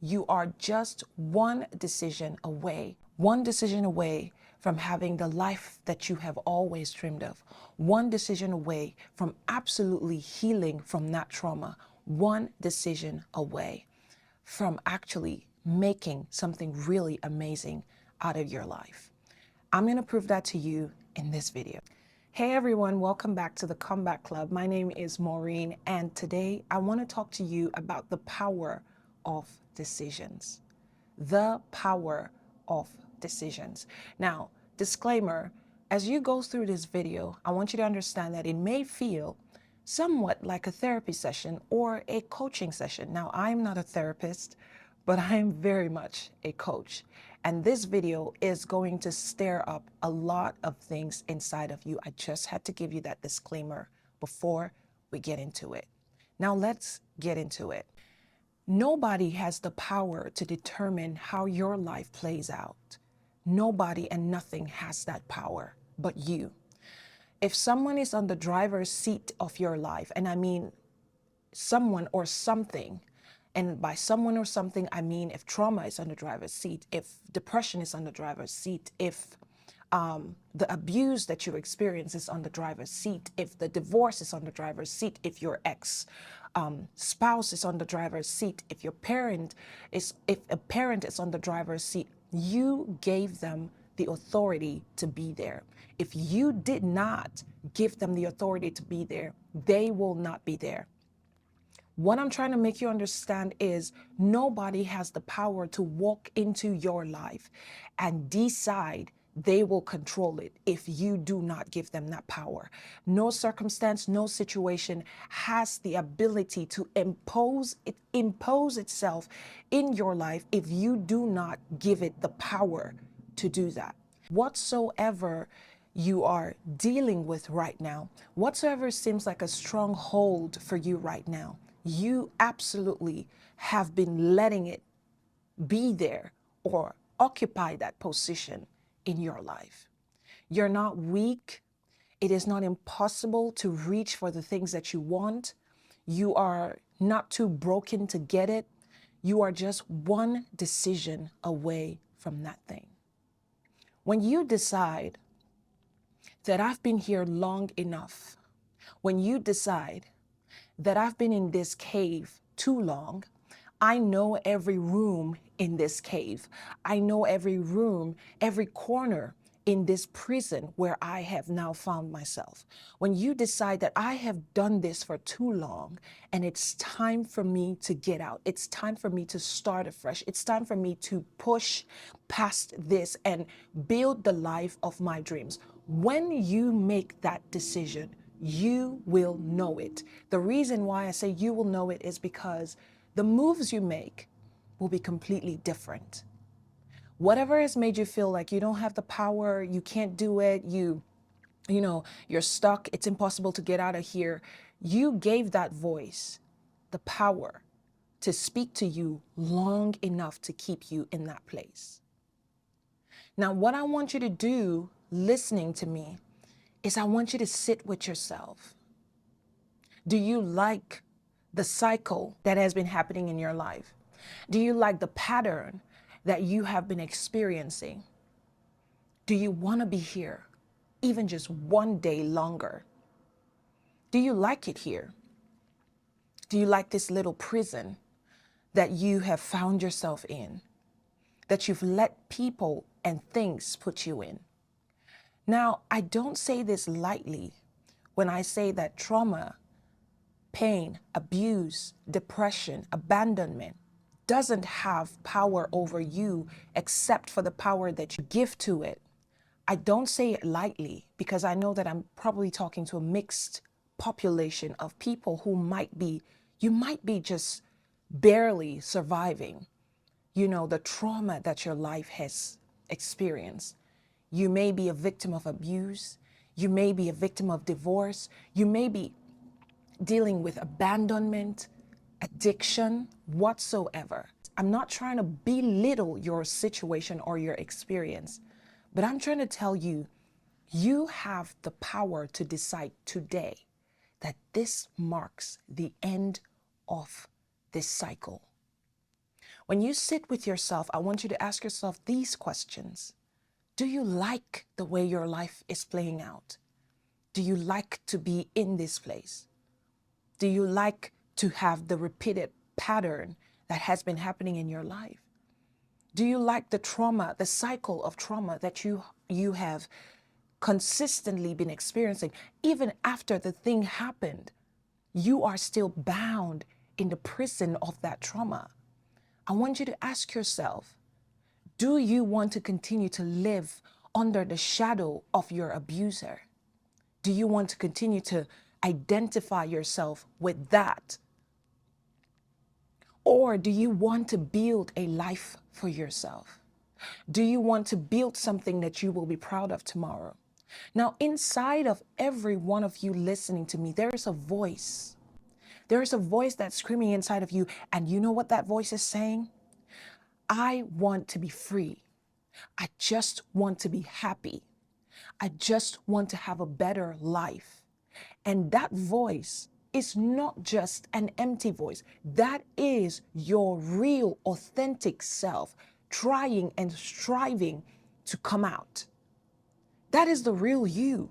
You are just one decision away from having the life that you have always dreamed of, one decision away from absolutely healing from that trauma, one decision away from actually making something really amazing out of your life. I'm going to prove that to you in this video. Hey everyone, welcome back to the Comeback Club. My name is Maureen, and today I want to talk to you about the power of decisions. The power of decisions. Now, disclaimer, as you go through this video, I want you to understand that it may feel somewhat like a therapy session or a coaching session. Now, I'm not a therapist, but I am very much a coach. And this video is going to stir up a lot of things inside of you. I just had to give you that disclaimer before we get into it. Now, let's get into it. Nobody has the power to determine how your life plays out. Nobody and nothing has that power but you. If someone is on the driver's seat of your life, and I mean someone or something, and by someone or something, I mean if trauma is on the driver's seat, if depression is on the driver's seat, if the abuse that you experience is on the driver's seat, if the divorce is on the driver's seat, if your ex spouse is on the driver's seat, if a parent is on the driver's seat, you gave them the authority to be there. If you did not give them the authority to be there, they will not be there. What I'm trying to make you understand is nobody has the power to walk into your life and decide they will control it if you do not give them that power. No circumstance, no situation has the ability to impose itself in your life if you do not give it the power to do that. Whatsoever you are dealing with right now, whatsoever seems like a stronghold for you right now, you absolutely have been letting it be there or occupy that position in your life. You're not weak. It is not impossible to reach for the things that you want. You are not too broken to get it. You are just one decision away from that thing. When you decide that I've been here long enough, when you decide that I've been in this cave too long, I know every room in this cave. I know every room, every corner in this prison where I have now found myself. When you decide that I have done this for too long and it's time for me to get out, it's time for me to start afresh, it's time for me to push past this and build the life of my dreams. When you make that decision, you will know it. The reason why I say you will know it is because the moves you make will be completely different. Whatever has made you feel like you don't have the power, you can't do it, you're stuck, it's impossible to get out of here, you gave that voice the power to speak to you long enough to keep you in that place. Now, what I want you to do listening to me is I want you to sit with yourself. Do you like the cycle that has been happening in your life? Do you like the pattern that you have been experiencing? Do you want to be here even just one day longer? Do you like it here? Do you like this little prison that you have found yourself in, that you've let people and things put you in? Now, I don't say this lightly when I say that trauma, pain, abuse, depression, abandonment doesn't have power over you except for the power that you give to it. I don't say it lightly because I know that I'm probably talking to a mixed population of people who you might be just barely surviving, the trauma that your life has experienced. You may be a victim of abuse. You may be a victim of divorce. You may be dealing with abandonment, addiction, whatsoever. I'm not trying to belittle your situation or your experience, but I'm trying to tell you, you have the power to decide today that this marks the end of this cycle. When you sit with yourself, I want you to ask yourself these questions. Do you like the way your life is playing out? Do you like to be in this place? Do you like to have the repeated pattern that has been happening in your life? Do you like the trauma, the cycle of trauma that you have consistently been experiencing? Even after the thing happened, you are still bound in the prison of that trauma. I want you to ask yourself, do you want to continue to live under the shadow of your abuser? Do you want to continue to identify yourself with that? Or do you want to build a life for yourself? Do you want to build something that you will be proud of tomorrow? Now, inside of every one of you listening to me, there is a voice. There is a voice that's screaming inside of you. And you know what that voice is saying? I want to be free. I just want to be happy. I just want to have a better life. And that voice is not just an empty voice. That is your real, authentic self trying and striving to come out. That is the real you.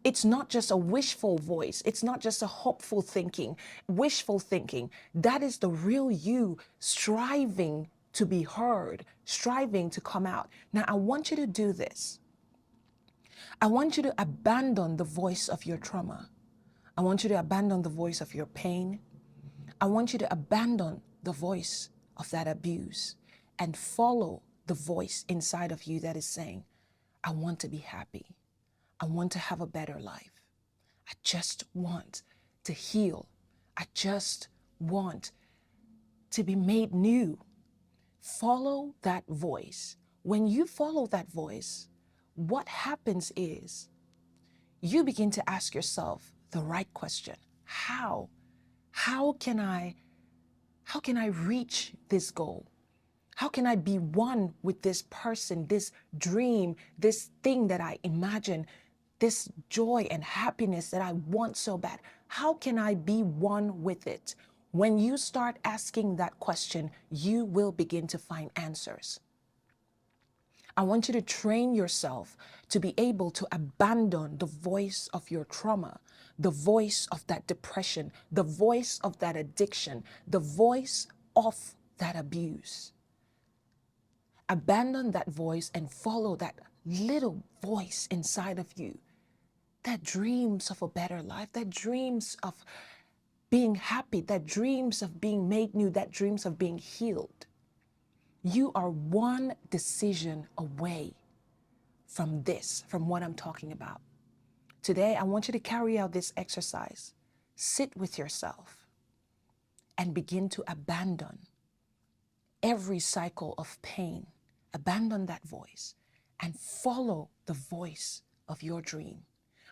It's not just a wishful voice. It's not just a hopeful thinking, wishful thinking. That is the real you striving to be heard, striving to come out. Now, I want you to do this. I want you to abandon the voice of your trauma. I want you to abandon the voice of your pain. I want you to abandon the voice of that abuse and follow the voice inside of you that is saying, I want to be happy. I want to have a better life. I just want to heal. I just want to be made new. Follow that voice. When you follow that voice, what happens is you begin to ask yourself the right question. How can I reach this goal? How can I be one with this person, this dream, this thing that I imagine, this joy and happiness that I want so bad? How can I be one with it? When you start asking that question, you will begin to find answers. I want you to train yourself to be able to abandon the voice of your trauma, the voice of that depression, the voice of that addiction, the voice of that abuse. Abandon that voice and follow that little voice inside of you that dreams of a better life, that dreams of being happy, that dreams of being made new, that dreams of being healed. You are one decision away from this, from what I'm talking about. Today, I want you to carry out this exercise. Sit with yourself and begin to abandon every cycle of pain. Abandon that voice and follow the voice of your dream.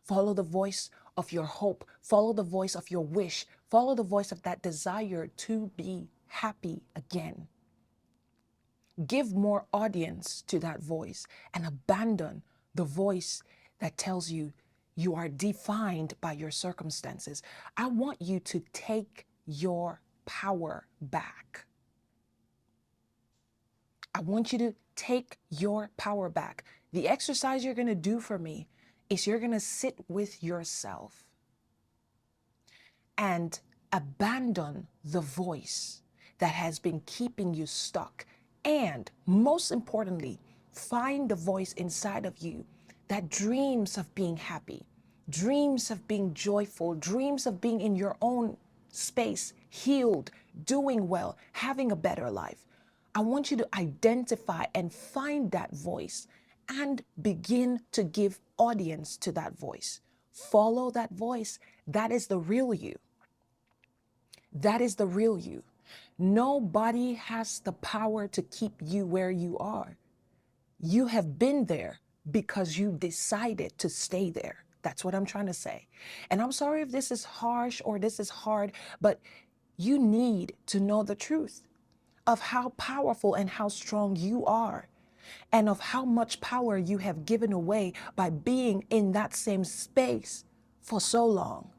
Follow the voice of your hope. Follow the voice of your wish. Follow the voice of that desire to be happy again. Give more audience to that voice and abandon the voice that tells you you are defined by your circumstances. I want you to take your power back. I want you to take your power back. The exercise you're going to do for me is you're going to sit with yourself and abandon the voice that has been keeping you stuck. And most importantly, find the voice inside of you that dreams of being happy, dreams of being joyful, dreams of being in your own space, healed, doing well, having a better life. I want you to identify and find that voice and begin to give audience to that voice. Follow that voice. That is the real you. That is the real you. Nobody has the power to keep you where you are. You have been there because you decided to stay there. That's what I'm trying to say. And I'm sorry if this is harsh or this is hard, but you need to know the truth of how powerful and how strong you are, and of how much power you have given away by being in that same space for so long.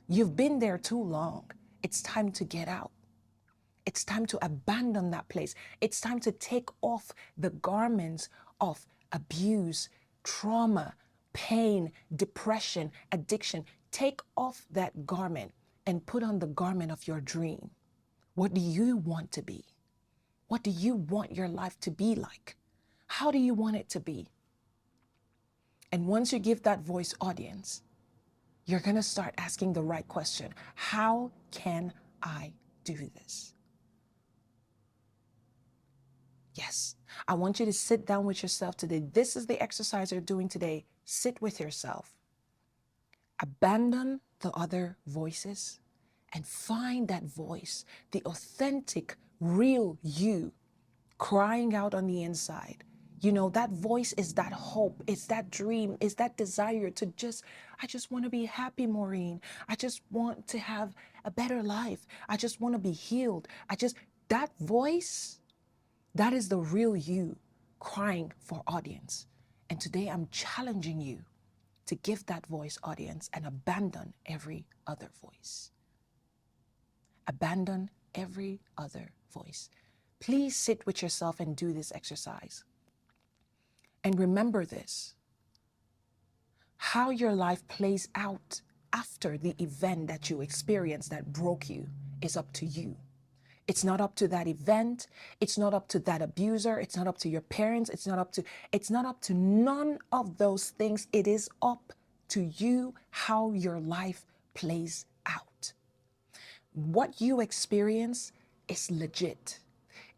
You've been there too long. It's time to get out. It's time to abandon that place. It's time to take off the garments of abuse, trauma, pain, depression, addiction. Take off that garment and put on the garment of your dream. What do you want to be? What do you want your life to be like? How do you want it to be? And once you give that voice audience, you're going to start asking the right question. How can I do this? Yes, I want you to sit down with yourself today. This is the exercise you're doing today. Sit with yourself. Abandon the other voices and find that voice, the authentic, real you crying out on the inside. You know, that voice is that hope, it's that dream, it's that desire to I just want to be happy, Maureen. I just want to have a better life. I just want to be healed. That voice, that is the real you crying for audience. And today I'm challenging you to give that voice audience and abandon every other voice. Abandon every other voice. Please sit with yourself and do this exercise. And remember this, how your life plays out after the event that you experienced that broke you is up to you. It's not up to that event. It's not up to that abuser. It's not up to your parents. It's not up to none of those things. It is up to you how your life plays out. What you experience is legit.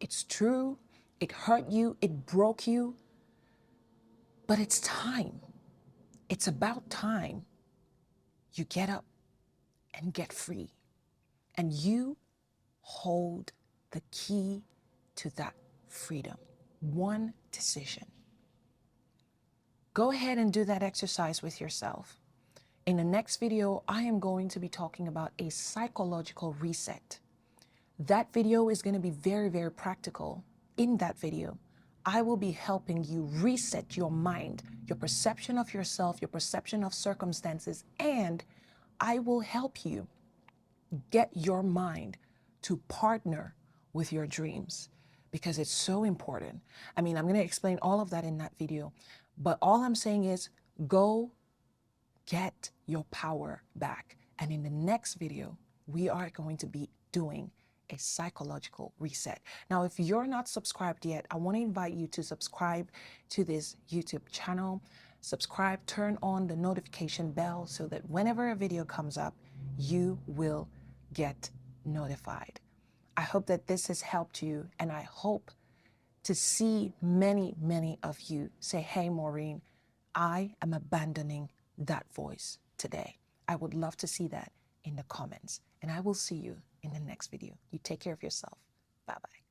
It's true. It hurt you. It broke you. But it's time. It's about time you get up and get free. And you hold the key to that freedom. One decision. Go ahead and do that exercise with yourself. In the next video, I am going to be talking about a psychological reset. That video is going to be very, very practical. In that video, I will be helping you reset your mind, your perception of yourself, your perception of circumstances, and I will help you get your mind to partner with your dreams because it's so important. I mean, I'm going to explain all of that in that video, but all I'm saying is go get your power back. And in the next video, we are going to be doing a psychological reset. Now, if you're not subscribed yet, I want to invite you to subscribe to this YouTube channel. Subscribe, turn on the notification bell so that whenever a video comes up, you will get notified. I hope that this has helped you, and I hope to see many, many of you say, hey, Maureen, I am abandoning that voice today. I would love to see that in the comments, and I will see you in the next video. You take care of yourself. Bye-bye.